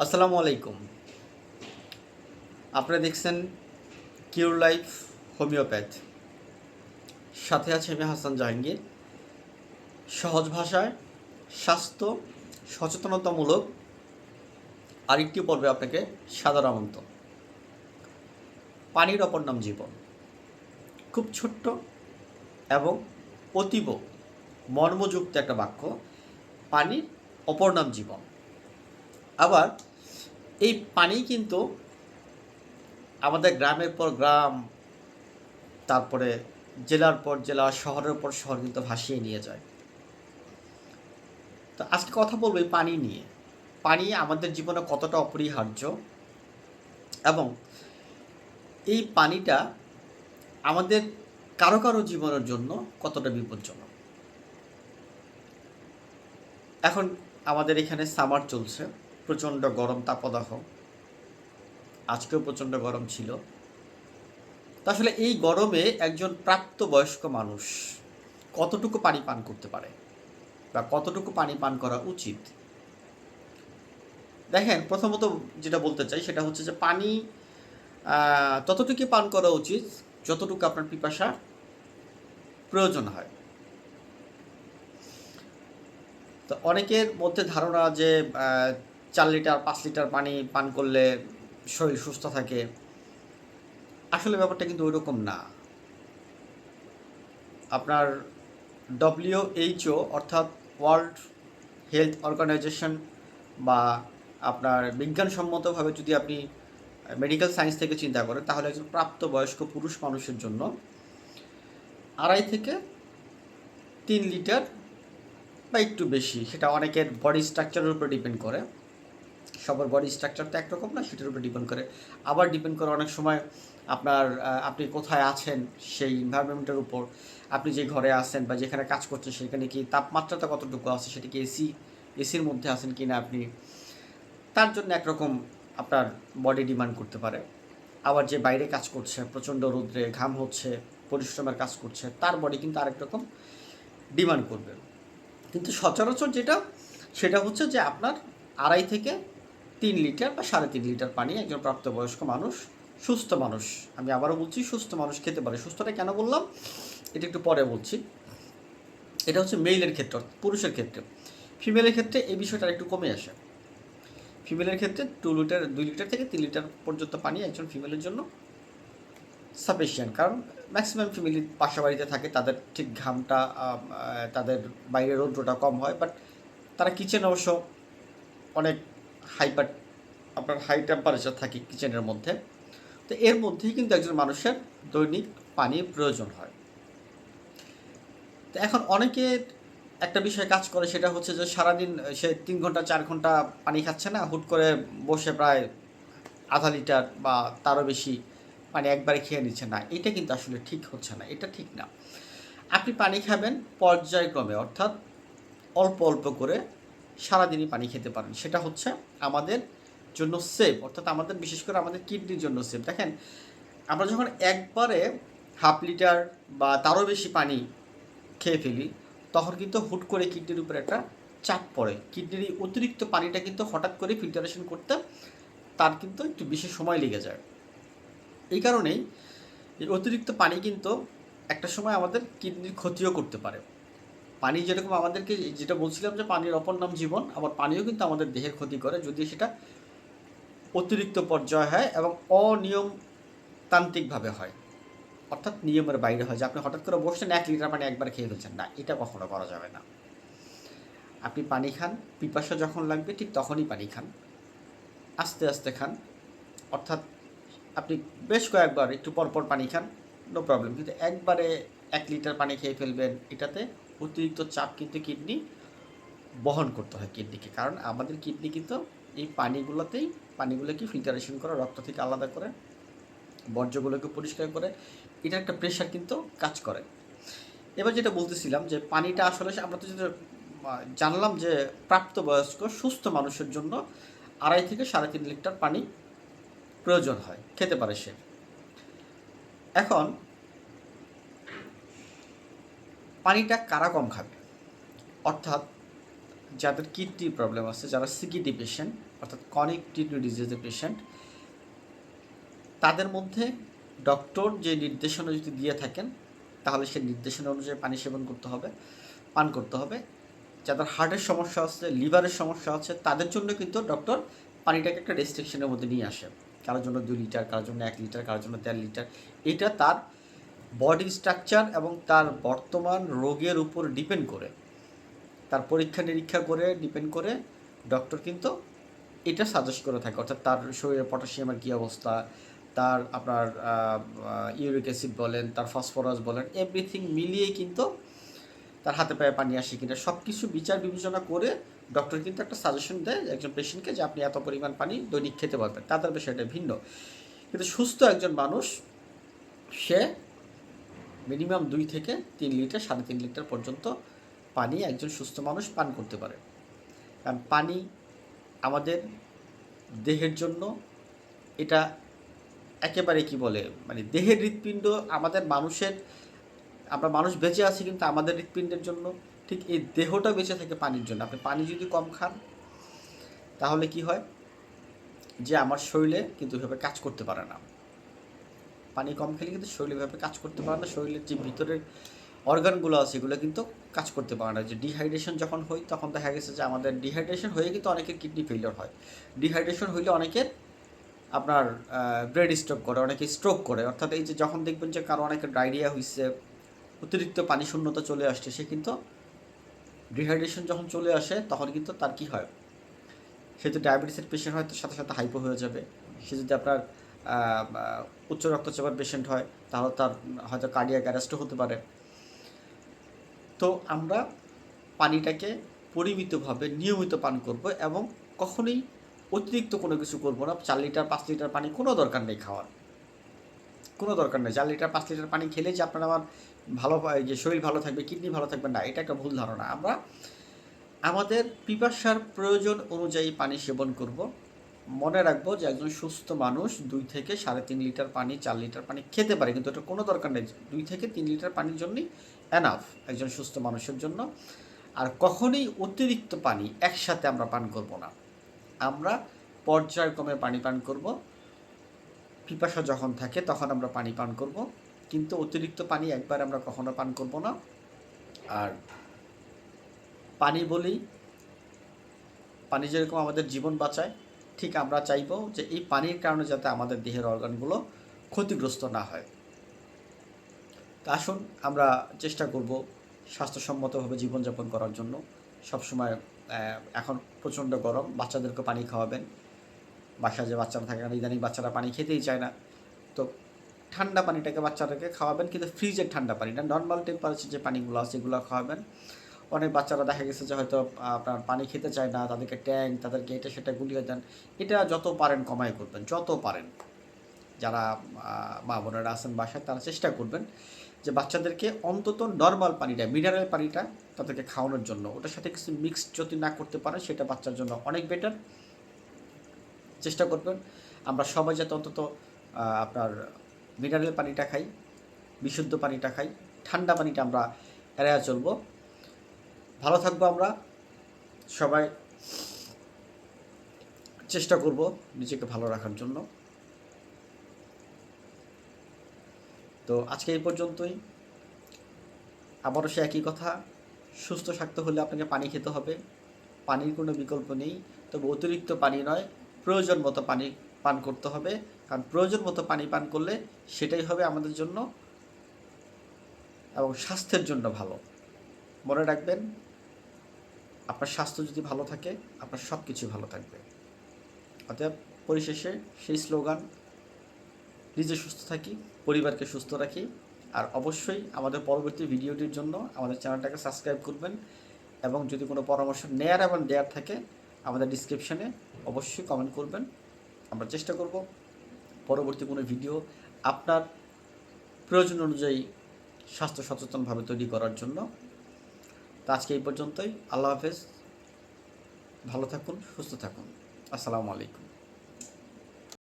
আসসালামু আলাইকুম। আপনারা দেখছেন কিউর লাইফ হোমিওপ্যাথ। সাথে আছে আমি হাসান জাহাঙ্গীর। সহজ ভাষায় স্বাস্থ্য সচেতনতামূলক আরেকটি পর্বে আপনাকে সাদর আমন্ত্রণ। পানির অপর নাম জীবন। খুব ছোট্ট এবং অতীব মর্মযুক্ত একটা বাক্য। পানির অপর নাম জীবন। আবার এই পানি কিন্তু আমাদের গ্রামের পর গ্রাম, তারপরে জেলার পর জেলা, শহরের পর শহর কিন্তু ভাসিয়ে নিয়ে যায়। তো আজকে কথা বলবো এই পানি নিয়ে। পানি আমাদের জীবনে কতটা অপরিহার্য এবং এই পানিটা আমাদের কারো কারো জীবনের জন্য কতটা বিপজ্জনক। এখন আমাদের এখানে সামার চলছে, প্রচণ্ড গরম তাপদাহ। আজকেও প্রচণ্ড গরম ছিল। তো আসলে এই গরমে একজন প্রাপ্তবয়স্ক মানুষ কতটুকু পানি পান করতে পারে বা কতটুকু পানি পান করা উচিত? দেখেন, প্রথমত যেটা বলতে চাই সেটা হচ্ছে যে পানি ততটুকু পান করা উচিত যতটুকু আপনার পিপাসা প্রয়োজন হয়। তো অনেকের মধ্যে ধারণা যে 4 লিটার 5 লিটার পানি পান করলে শরীর সুস্থ থাকে। আসলে ব্যাপারটা কিন্তু ওইরকম না। আপনার WHO অর্থাৎ ওয়ার্ল্ড হেলথ অর্গানাইজেশন বা আপনার বিজ্ঞানসম্মতভাবে যদি আপনি মেডিকেল সায়েন্স থেকে চিন্তা করেন, তাহলে একজন প্রাপ্তবয়স্ক পুরুষ মানুষের জন্য 2.5 থেকে 3 লিটার বা একটু বেশি, সেটা অনেকের বডি স্ট্রাকচারের উপর ডিপেন্ড করে। সবার বডি স্ট্রাকচার তো একরকম না, সেটার উপর ডিপেন্ড করে। আবার ডিপেন্ড করে অনেক সময় আপনার আপনি কোথায় আছেন সেই এনভায়রনমেন্টের উপর। আপনি যে ঘরে আছেন বা যেখানে কাজ করছেন সেখানে কি তাপমাত্রাটা কতটুকু আছে, সেটা কি এসির মধ্যে আছেন কি না আপনি, তার জন্য একরকম আপনার বডি ডিমান্ড করতে পারে। আবার যে বাইরে কাজ করছে, প্রচণ্ড রৌদ্রে ঘাম হচ্ছে, পরিশ্রমের কাজ করছে, তার বডি কিন্তু আরেক রকম ডিমান্ড করবে। কিন্তু সচরাচর যেটা, সেটা হচ্ছে যে আপনার 2.5 থেকে 3 লিটার বা 3.5 লিটার পানি একজন প্রাপ্তবয়স্ক মানুষ, সুস্থ মানুষ, আমি আবারও বলছি সুস্থ মানুষ খেতে পারে। সুস্থটা কেন বললাম এটা একটু পরে বলছি। এটা হচ্ছে মেইলের ক্ষেত্রে, পুরুষের ক্ষেত্রে। ফিমেলের ক্ষেত্রে এই বিষয়টা একটু কমে আসে। ফিমেলের ক্ষেত্রে 2 লিটার থেকে 3 লিটার পর্যন্ত পানি একজন ফিমেলের জন্য সাফিসিয়েন্ট। কারণ ম্যাক্সিমাম ফ্যামিলি বাসা বাড়িতে থাকে, তাদের ঠিক ঘামটা তাদের বাইরের রৌদ্রটা কম হয়, বাট তারা কিচেনে অবশ্য অনেক হাইপার আপনার হাই টেম্পারেচার থাকে কিচেনের মধ্যে। তো এর মধ্যেই কিন্তু একজন মানুষের দৈনিক পানির প্রয়োজন হয়। তো এখন অনেকের একটা বিষয় কাজ করে, সেটা হচ্ছে যে সারাদিন সে 3 ঘন্টা 4 ঘন্টা পানি খাচ্ছে না, হুট করে বসে প্রায় 1/2 লিটার বা তারও বেশি পানি একবারে খেয়ে নিচ্ছে না। এটা কিন্তু আসলে ঠিক হচ্ছে না, এটা ঠিক না। আপনি পানি খাবেন পর্যায়ক্রমে, অর্থাৎ অল্প অল্প করে সারাদিনই পানি খেতে পারেন। সেটা হচ্ছে আমাদের জন্য সেফ, অর্থাৎ আমাদের বিশেষ করে আমাদের কিডনির জন্য সেফ। দেখেন, আমরা যখন একবারে 1/2 লিটার বা তারও বেশি পানি খেয়ে ফেলি, তখন কিন্তু হুট করে কিডনির উপর একটা চাপ পড়ে। কিডনির এই অতিরিক্ত পানিটা কিন্তু হঠাৎ করে ফিল্টারেশন করতে তার কিন্তু একটু বেশি সময় লেগে যায়। এই কারণেই এই অতিরিক্ত পানি কিন্তু একটা সময় আমাদের কিডনির ক্ষতিও করতে পারে। পানি যেরকম আমাদেরকে, যেটা বলছিলাম যে পানির অপর নাম জীবন, আবার পানিও কিন্তু আমাদের দেহের ক্ষতি করে যদি সেটা অতিরিক্ত পর্যায়ে হয় এবং অনিয়মতান্ত্রিকভাবে হয়, অর্থাৎ নিয়মের বাইরে হয়। যে আপনি হঠাৎ করে বসছেন 1 লিটার পানি একবার খেয়ে ফেলছেন, না, এটা কখনো করা যাবে না। আপনি পানি খান, পিপাসা যখন লাগবে ঠিক তখনই পানি খান, আস্তে আস্তে খান। অর্থাৎ আপনি বেশ কয়েকবার একটু পরপর পানি খান, নো প্রবলেম। কিন্তু একবারে 1 লিটার পানি খেয়ে ফেলবেন, এটাতে অতিরিক্ত চাপ কিন্তু কিডনি বহন করতে হয় কিডনিকে। কারণ আমাদের কিডনি কিন্তু এই পানিগুলোকে ফিল্টারেশন করে, রক্ত থেকে আলাদা করে, বর্জ্যগুলোকে পরিষ্কার করে, এটা একটা প্রেশার কিন্তু কাজ করে। এবার যেটা বলতেছিলাম যে পানিটা আসলে আমরা তো যেটা জানলাম যে প্রাপ্তবয়স্ক সুস্থ মানুষের জন্য 2.5 থেকে 3.5 লিটার পানি প্রয়োজন হয়, খেতে পারে সে। এখন পানিটা কারা কম খাবে, অর্থাৎ যাদের কিডনি প্রবলেম আছে, যারা সিকিডি পেশেন্ট অর্থাৎ ক্রনিক কিডনি ডিজিজের পেশেন্ট, তাদের মধ্যে ডক্টর যে নির্দেশনা যদি দিয়ে থাকেন তাহলে সেই নির্দেশনা অনুযায়ী পানি সেবন করতে হবে, পান করতে হবে। যাদের হার্টের সমস্যা আছে, লিভারের সমস্যা আছে, তাদের জন্য কিন্তু ডক্টর পানিটাকে একটা রেস্ট্রিকশনের মধ্যে নিয়ে আসে। কারোর জন্য 2 লিটার, কারোর জন্য 1 লিটার, কারোর জন্য 1.5 লিটার। এটা তার বডি স্ট্রাকচার এবং তার বর্তমান রোগের উপর ডিপেন্ড করে, তার পরীক্ষা নিরীক্ষা করে ডিপেন্ড করে ডক্টর কিন্তু এটা সাজেস্ট করে থাকে। অর্থাৎ তার শরীরে পটাশিয়ামের কী অবস্থা, তার আপনার ইউরিক অ্যাসিড বলেন, তার ফসফরাস বলেন, এভরিথিং মিলিয়েই কিন্তু তার হাতে পায়ে পানি আসে কিনা সব কিছু বিচার বিবেচনা করে ডক্টর কিন্তু একটা সাজেশন দেয় একজন পেশেন্টকে যে আপনি এত পরিমাণ পানি দৈনিক খেতে পারবেন। তাদের বিষয়টা ভিন্ন। কিন্তু সুস্থ একজন মানুষ সে মিনিমাম 2 থেকে 3 লিটার, 3.5 লিটার পর্যন্ত পানি একজন সুস্থ মানুষ পান করতে পারে। কারণ পানি আমাদের দেহের জন্য এটা একেবারে কি বলে মানে দেহের হৃৎপিণ্ড, আমাদের মানুষের, আমরা মানুষ বেঁচে আছি কিন্তু আমাদের হৃৎপিণ্ডের জন্য, ঠিক এই দেহটা বেঁচে থাকে পানির জন্য। আপনি পানি যদি কম খান তাহলে কি হয় যে আমার শরীরে কিন্তু এভাবে কাজ করতে পারে না। পানি কম খেলে কিন্তু শরীরে এভাবে কাজ করতে পারে না। শরীরের যে ভিতরের অর্গানগুলো আছে এগুলো কিন্তু কাজ করতে পারে না। যে ডিহাইড্রেশন যখন হয় তখন দেখা গেছে যে আমাদের ডিহাইড্রেশন হয়ে কিন্তু অনেকের কিডনি ফেলিওর হয়। ডিহাইড্রেশন হইলে অনেকের আপনার ব্রেড স্ট্রোক করে, অনেকে স্ট্রোক করে। অর্থাৎ এই যে যখন দেখবেন যে কারো অনেকের ডায়রিয়া হয়েছে, অতিরিক্ত পানি শূন্যতা চলে আসছে, সে কিন্তু ডিহাইড্রেশন যখন চলে আসে তখন কিন্তু তার কী হয়, সে যদি ডায়াবেটিসের পেশেন্ট হয় তো সাথে সাথে হাইপো হয়ে যাবে। সে যদি আপনার উচ্চ রক্তচাপের পেশেন্ট হয় তাহলে তার হয়তো কার্ডিয়াক অ্যারেস্টও হতে পারে। তো আমরা পানিটাকে পরিমিতভাবে নিয়মিত পান করব এবং কখনোই অতিরিক্ত কোনো কিছু করব না। 4 লিটার 5 লিটার পানি কোনো দরকার নেই খাওয়ার, কোনো দরকার নেই। 4 লিটার 5 লিটার পানি খেলে যে আপনার আমার ভালো যে শরীর ভালো থাকবে, কিডনি ভালো থাকবে, না, এটা একটা ভুল ধারণা। আমরা আমাদের পিপাসার প্রয়োজন অনুযায়ী পানি সেবন করব। মনে রাখবো যে একজন সুস্থ মানুষ 2 থেকে 3.5 লিটার পানি, 4 লিটার পানি খেতে পারে, কিন্তু এটা কোনো দরকার নেই। 2 থেকে 3 লিটার পানির জন্যই এনাফ একজন সুস্থ মানুষের জন্য। আর কখনোই অতিরিক্ত পানি একসাথে আমরা পান করব না। আমরা পর্যায়ক্রমে পানি পান করব। পিপাসা যখন থাকে তখন আমরা পানি পান করব, কিন্তু অতিরিক্ত পানি একবার আমরা কখনো পান করব না। আর পানি বলেই, পানি যেরকম আমাদের জীবন বাঁচায়, ঠিক আমরা চাইব যে এই পানির কারণে যাতে আমাদের দেহের অর্গানগুলো ক্ষতিগ্রস্ত না হয়। তা আসুন আমরা চেষ্টা করব স্বাস্থ্যসম্মতভাবে জীবনযাপন করার জন্য। সবসময় এখন প্রচণ্ড গরম, বাচ্চাদেরকে পানি খাওয়াবেন। বাসায় যে বাচ্চারা থাকে, ইদানিং বাচ্চারা পানি খেতেই চায় না, তো ঠান্ডা পানিটাকে বাচ্চাদেরকে খাওয়াবেন, কিন্তু ফ্রিজের ঠান্ডা পানি না, নর্মাল টেম্পারেচার যে পানিগুলো আছে এগুলো খাওয়াবেন। অনেক বাচ্চারা দেখা গেছে যে হয়তো আপনার পানি খেতে চায় না, তাদেরকে ট্যাঙ্ক, তাদেরকে এটা সেটা গুলিয়ে দেন। এটা যত পারেন কমাই করবেন, যত পারেন। যারা মা বোনেরা আছেন বাসায় তারা চেষ্টা করবেন যে বাচ্চাদেরকে অন্তত নর্মাল পানিটা, মিনারেল পানিটা তাদেরকে খাওয়ানোর জন্য। ওটার সাথে কিছু মিক্সড যদি না করতে পারেন সেটা বাচ্চার জন্য অনেক বেটার। চেষ্টা করবেন আমরা সবাই যাতে অন্তত আপনার মিনারেল পানিটা খাই, বিশুদ্ধ পানিটা খাই, ঠান্ডা পানিটা আমরা এড়াইয়া চলবো। ভালো থাকবো আমরা সবাই, চেষ্টা করব নিজেকে ভালো রাখার জন্য। তো আজকে এই পর্যন্তই। আবারও সে একই কথা, সুস্থ থাকতে হলে আপনাকে পানি খেতে হবে, পানির কোনো বিকল্প নেই। তবে অতিরিক্ত পানি নয়, প্রয়োজন মতো পানি পান করতে হবে। কারণ প্রয়োজন মতো পানি পান করলে সেটাই হবে আমাদের জন্য এবং স্বাস্থ্যের জন্য ভালো। মনে রাখবেন, আপনার স্বাস্থ্য যদি ভালো থাকে আপনার সব কিছু ভালো থাকবে। অতএব পরিশেষে সেই স্লোগান, নিজে সুস্থ থাকি, পরিবারকে সুস্থ রাখি। আর অবশ্যই আমাদের পরবর্তী ভিডিওটির জন্য আমাদের চ্যানেলটাকে সাবস্ক্রাইব করবেন এবং যদি কোনো পরামর্শ নেয়ার এবং দেওয়ার থাকে আমাদের ডিসক্রিপশানে অবশ্যই কমেন্ট করবেন। আমরা চেষ্টা করব পরবর্তী কোনো ভিডিও আপনার প্রয়োজন অনুযায়ী স্বাস্থ্য সচেতনভাবে তৈরি করার জন্য। তো আজকে এই পর্যন্তই। আল্লাহ হাফেজ, ভালো থাকুন, সুস্থ থাকুন। আসসালামু আলাইকুম।